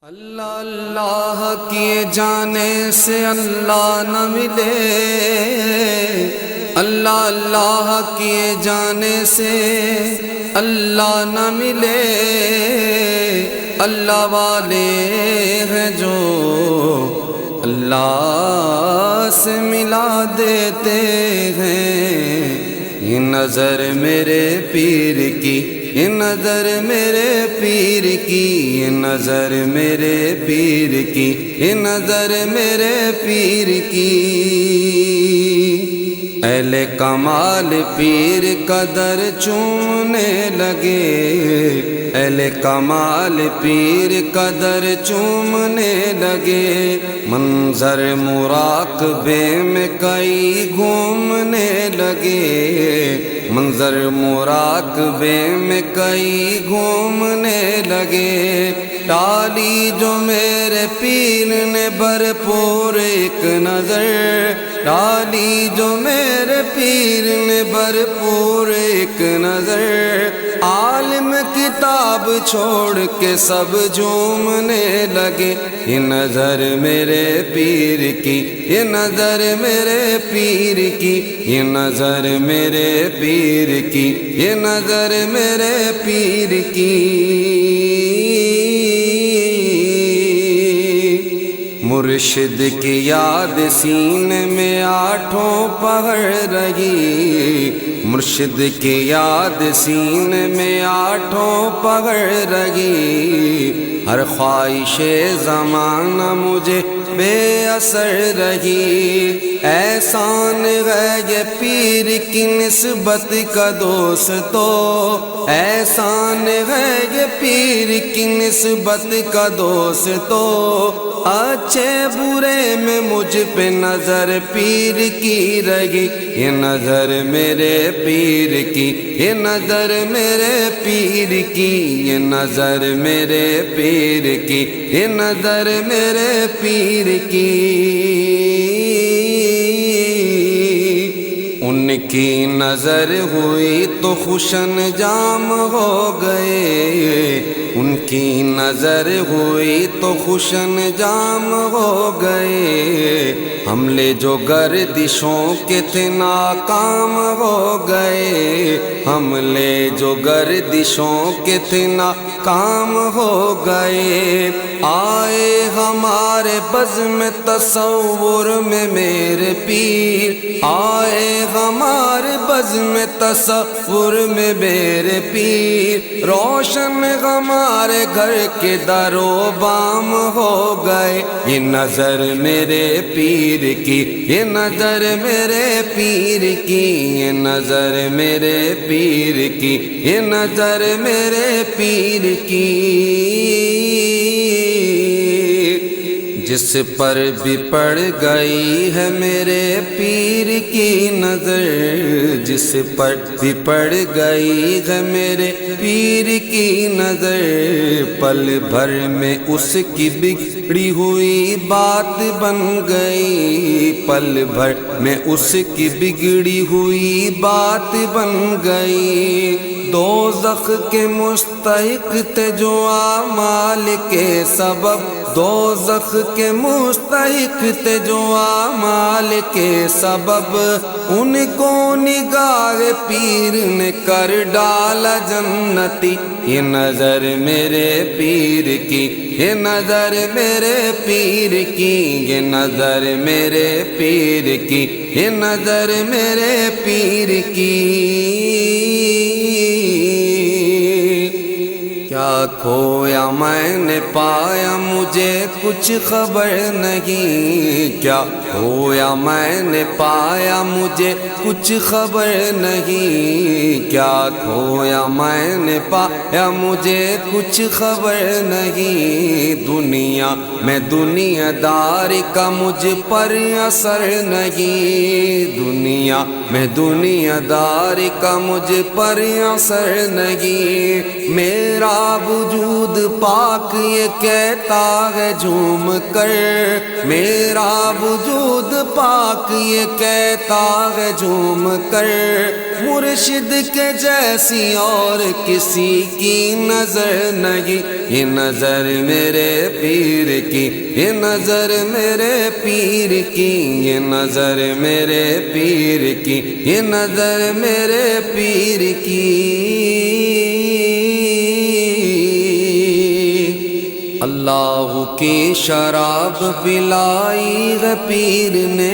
اللہ اللہ کیے جانے سے اللہ نہ ملے، اللہ اللہ کیے جانے سے اللہ نہ ملے، اللہ والے ہیں جو اللہ سے ملا دیتے ہیں۔ یہ نظر میرے پیر کی، یہ نظر میرے پیر کی، یہ نظر میرے پیر کی، یہ نظر میرے پیر کی۔ اہل کمال پیر کا در چومنے لگے، اہل کمال پیر کا در چومنے لگے، منظر مراقبے میں کئی گھومنے لگے، منظر مراقبے میں کئی گھومنے لگے۔ ڈالی جو میرے پیر نے بھرپور ایک نظر، ڈالی جو میرے پیر نے بھرپور ایک نظر، عالم کتاب چھوڑ کے سب جھومنے لگے۔ یہ نظر میرے پیر کی، یہ نظر میرے پیر کی، یہ نظر میرے پیر کی، یہ نظر میرے پیر کی۔ مرشد کی یاد سینے میں آٹھوں پہر رہی، مرشد کی یاد سینے میں آٹھوں پہر رہی، ہر خواہش زمانہ مجھے بے اثر رہی۔ احسان ہے یہ پیر کی نسبت کا دوستو، احسان ہے یہ پیر کی نسبت کا دوستو، اچھے برے میں مجھ پہ نظر پیر کی رہی۔ یہ نظر میرے پیر کی، یہ نظر میرے پیر کی، یہ نظر میرے پیر کی، یہ نظر میرے پیر کی۔ ان کی نظر ہوئی تو خوشن جام ہو گئے، ان کی نظر ہوئی تو خوشن جام ہو گئے، حملے جو گردشوں کے تھے ناکام ہو گئے، حملے جو گردشوں کے تھے ناکام ہو گئے۔ آئے ہمارے بزم تصور میں میرے پیر، آئے ہمارے بزم تصور میں میرے پیر، روشن ہمارے گھر کے در و بام ہو گئے۔ یہ نظر میرے پیر کی، یہ نظر میرے پیر کی، یہ نظر میرے پیر کی، یہ نظر میرے پیر کی۔ جس پر بھی پڑ گئی ہے میرے پیر کی نظر، جس پر بھی پڑ گئی ہے میرے پیر کی نظر، پل بھر میں اس کی بگڑی ہوئی بات بن گئی، پل بھر میں اس کی بگڑی ہوئی بات بن گئی۔ دوزخ کے مستحق تھے جو اعمال کے سبب، دوزخ کے مستحق تھے جو اعمال کے سبب، ان کو نگاہ پیر نے کر ڈالا جنتی۔ یہ نظر میرے پیر کی، یہ نظر میرے پیر کی، یہ نظر میرے پیر کی، یہ نظر میرے پیر کی۔ کیا کھویا میں نے پایا مجھے کچھ خبر نہیں، کیا کھویا میں نے پایا مجھے کچھ خبر نہیں، کیا کھویا میں نے پایا مجھے کچھ خبر نہیں، دنیا میں دنیا داری کا مجھ پر اثر نہیں، دنیا میں دنیا داری کا مجھ پر اثر نہیں۔ میرا وجود پاک یہ کہتا ہے جھوم کر، میرا وجود پاک یہ کہتا ہے جھوم کر، مرشد کے جیسی اور کسی کی نظر نہیں، یہ نظر میرے پیر کی، یہ نظر میرے پیر کی، یہ نظر میرے پیر کی، یہ نظر میرے پیر کی۔ اللہ کی شراب پلائی ہے پیر نے،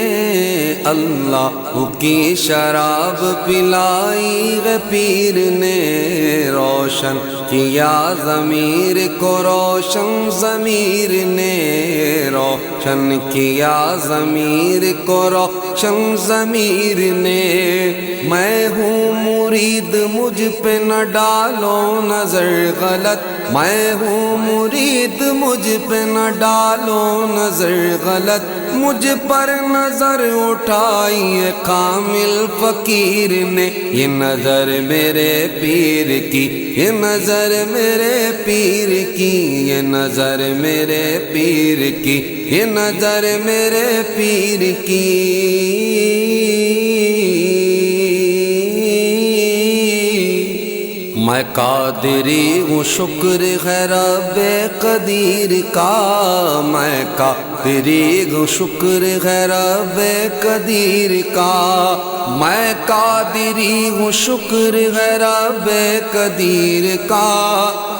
اللہ کی شراب پلائی ہے پیر نے، روشن کیا ضمیر کو روشن ضمیر نے، روشن کیا ضمیر کو روشن ضمیر نے۔ میں ہوں مرید مجھ پہ نہ ڈالو نظر غلط، میں ہوں مرید مجھ پہ نہ ڈالو نظر غلط، مجھ پر نظر اٹھائی ہے کامل فقیر نے، یہ نظر میرے پیر کی، یہ نظر میرے پیر کی، یہ نظر میرے پیر کی، یہ نظر میرے پیر کی۔ میں قادری ہوں شکر ہے رب قدیر کا، میں قادری ہوں شکر ہے رب قدیر کا، میں قادری ہوں شکر ہے رب قدیر کا،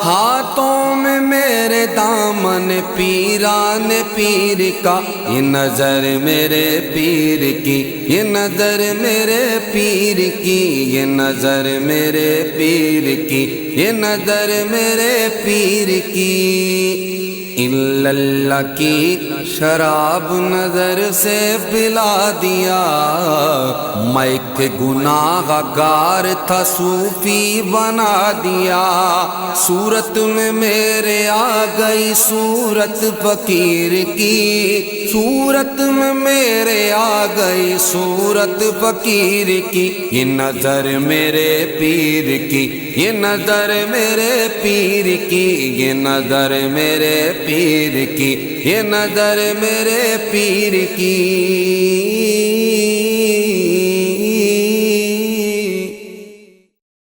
ہاتھوں میں میرے دامن پیران پیر کا، یہ نظر میرے پیر کی، یہ نظر میرے پیر کی، یہ نظر میرے پیر کی، یہ نظر میرے پیر کی۔ اللہ کی شراب نظر سے پلا دیا، میں ایک گناہ گار تھا صوفی بنا دیا، صورت میں میرے آ گئی صورت فقیر کی، صورت میں میرے آ گئی صورت فقیر کی، یہ نظر میرے پیر کی، یہ نظر میرے پیر کی، یہ نظر میرے پیر کی، یہ نظر میرے پیر کی۔